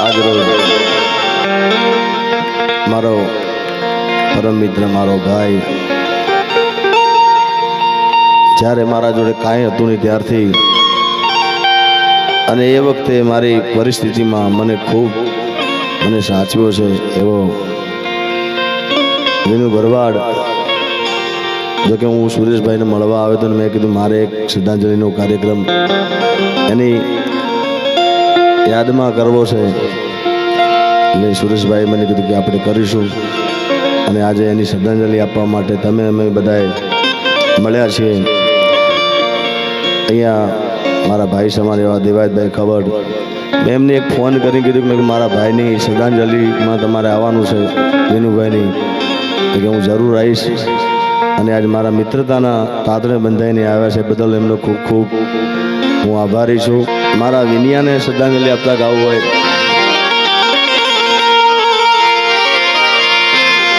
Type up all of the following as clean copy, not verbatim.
આજ રોજ મારો પરમ મિત્ર, મારો ભાઈ, જ્યારે મારા જોડે કાંઈ હતું નહીં ત્યારથી અને એ વખતે મારી પરિસ્થિતિમાં મને સાચવ્યો છે એવો વિનુ ભરવાડ. જોકે હું સુરેશભાઈને મળવા આવ્યો હતો ને મેં કીધું મારે એક શ્રદ્ધાંજલિનો કાર્યક્રમ એની યાદમાં કરવો છે, એટલે સુરેશભાઈ મને કીધું કે આપણે કરીશું. અને આજે એની શ્રદ્ધાંજલિ આપવા માટે અમે બધાએ મળ્યા છીએ. અહીંયા મારા ભાઈ સમાન એવા દેવાયતભાઈ ખબર, મેં એમને એક ફોન કરીને કીધું કે મારા ભાઈની શ્રદ્ધાંજલિમાં તમારે આવવાનું છે વિનુભાઈની, કે હું જરૂર આવીશ. અને આજ મારા મિત્રતાના તાતણે બંધાઈને આવ્યા છે બદલ એમનો ખૂબ ખૂબ હું આભારી છું. મારા વિનિયાને શ્રદ્ધાંજલિ આપતા ગાવું હોય.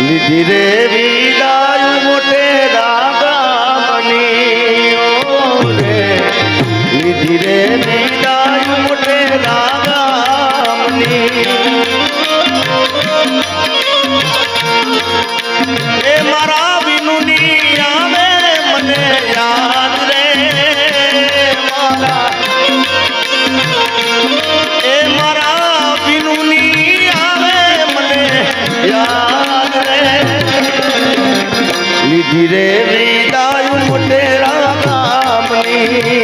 લીધી રે વિદાય મોટે રાગામની રે, લીધી રે વિદાય મોટે રાગામની, એ મારા વિનુની આવે મને યાદ રે, એ મારા વિનુની આવે મને યાદ રે. લીધી રે વિદાય મોટેરા ગામની,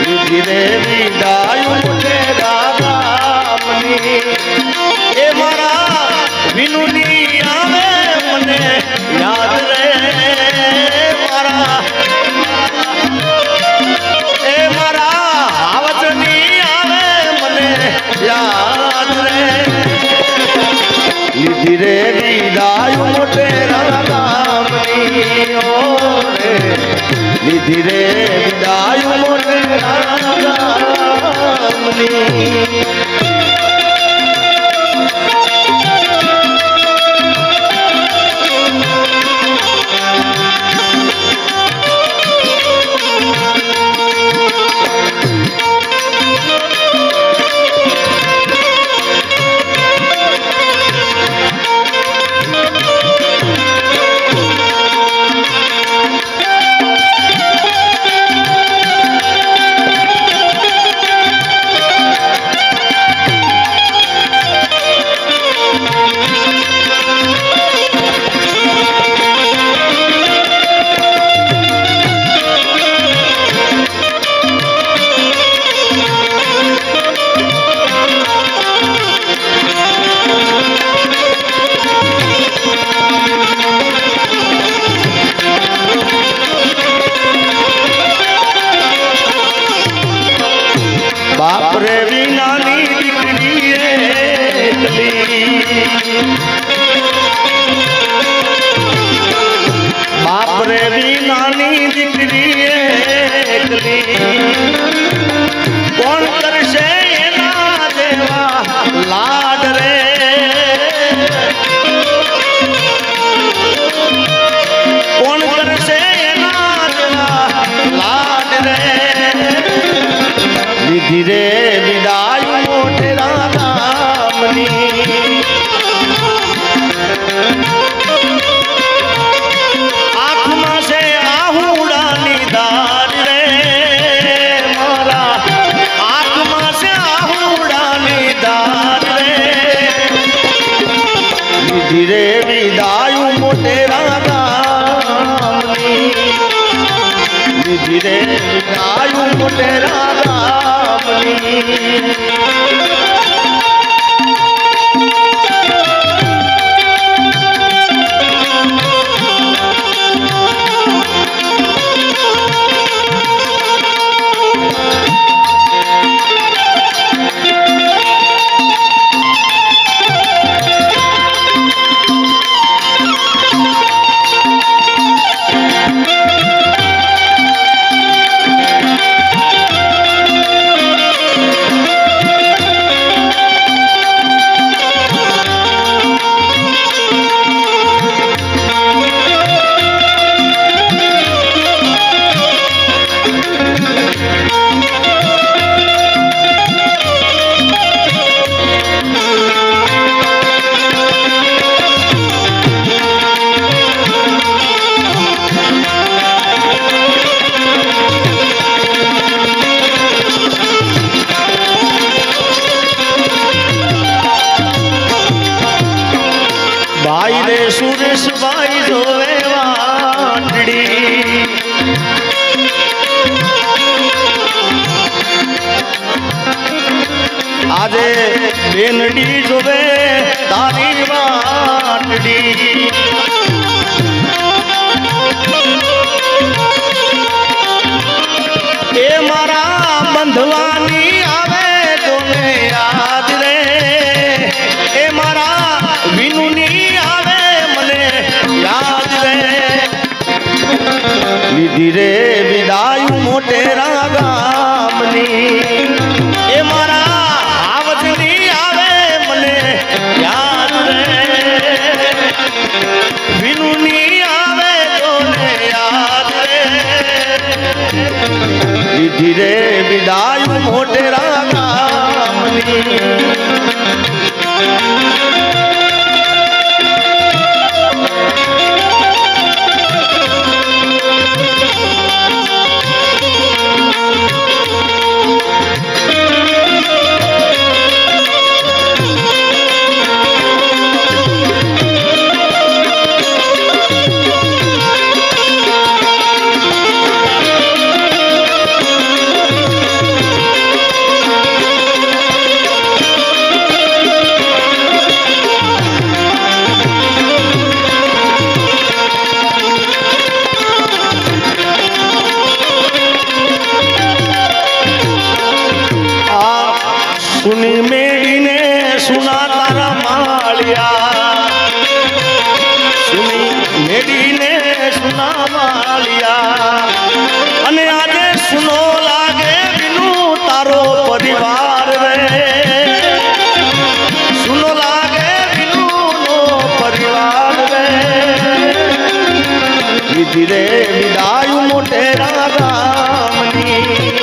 લીધી રે વિદાય મોટેરા ગામની, એ મારા વિનુની આવે મને યાદ રે, મારા એ મારા હાવજની આવે મને યાદ રે. લીધી રે વિદાય મોટેરા ગામની રે, લીધી રે વિદાય મોટેરા ગામની. બાપ રે વિનાની દીકરી એકલી, બાપ રે વિનાની દીકરી એકલી, કોણ કરશે એના દેવા લાડ રે, કોણ કરશે એના દેવા લાડ રે. લીધી રે વિદાય મોટેરા ગામની, આંખમાં છે આહુડાની ધાર રે, મારા આંખમાં છે આહુડાની ધાર રે. લીધી રે વિદાય મોટેરા ગામની, લીધી રે વિદાય મોટેરા ગામની. ખુશભાઈ જોવે વાટડી આજે બેનડી જોવે તારી વાટડી એ મારા બંધવાની આવે તોને યાદ રે એ મારા વિનુની આવે મને યાદ રે લીધી રે વિદાય મોટેરા ગામની એ મારા આવતની આવે મને યાદ રે વિનુની આવે તોને યાદ રે લીધી રે વિદાય મોટેરા ગામની સુની મેડીને સુના તારા માળિયા સુની મેડીને સુના માળિયા અને આજે સુનો લાગે વિનું તારો પરિવાર રે સુનો લાગે વિનુનો પરિવાર રે લીધી રે વિદાય મોટેરા ગામની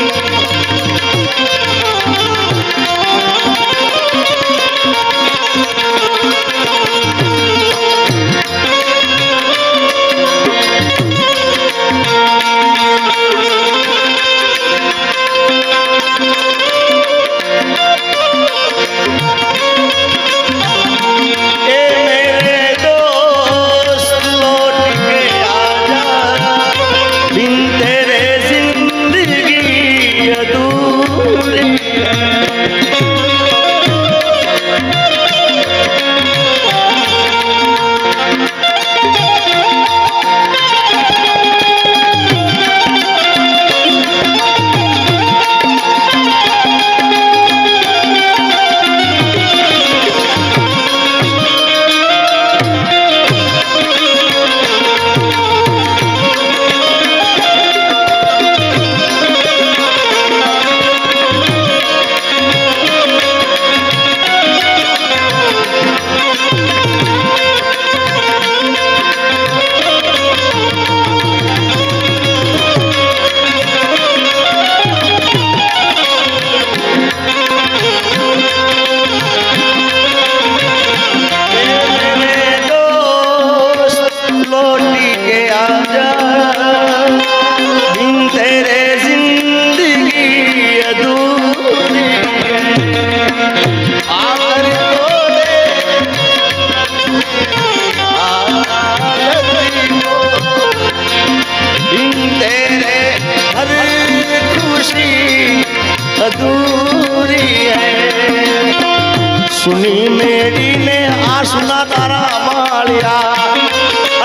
સુની મેડીને આ સુના તારા માળિયા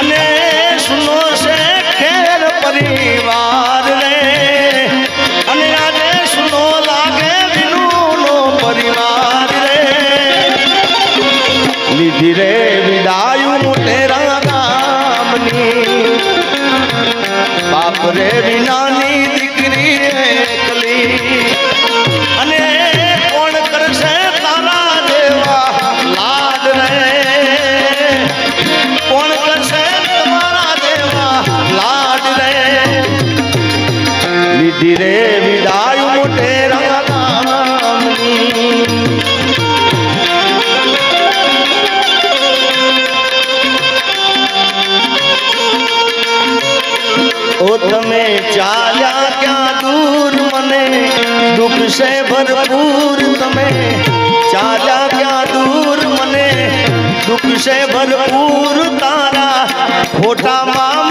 અને સુનો છે ખેર પરિવાર રે અને આજે સુનો લાગે વિનુનો પરિવાર રે લીધી રે વિદાય મોટેરા ગામની બાપ રે વિનાની દીકરી એકલી અને કોણ કરશે તારા દેવા લાડ રે કોણ કરશે તમારા દેવા લાડ રે લીધી રે વિદાય મોટેરા ગામની ઓ તમે ચાલ્યા ક્યાં દૂર મને દુઃખ से भरपूर तमे चाल्या क्या दूर मने दुख से भरपूर तारा ફોટામાં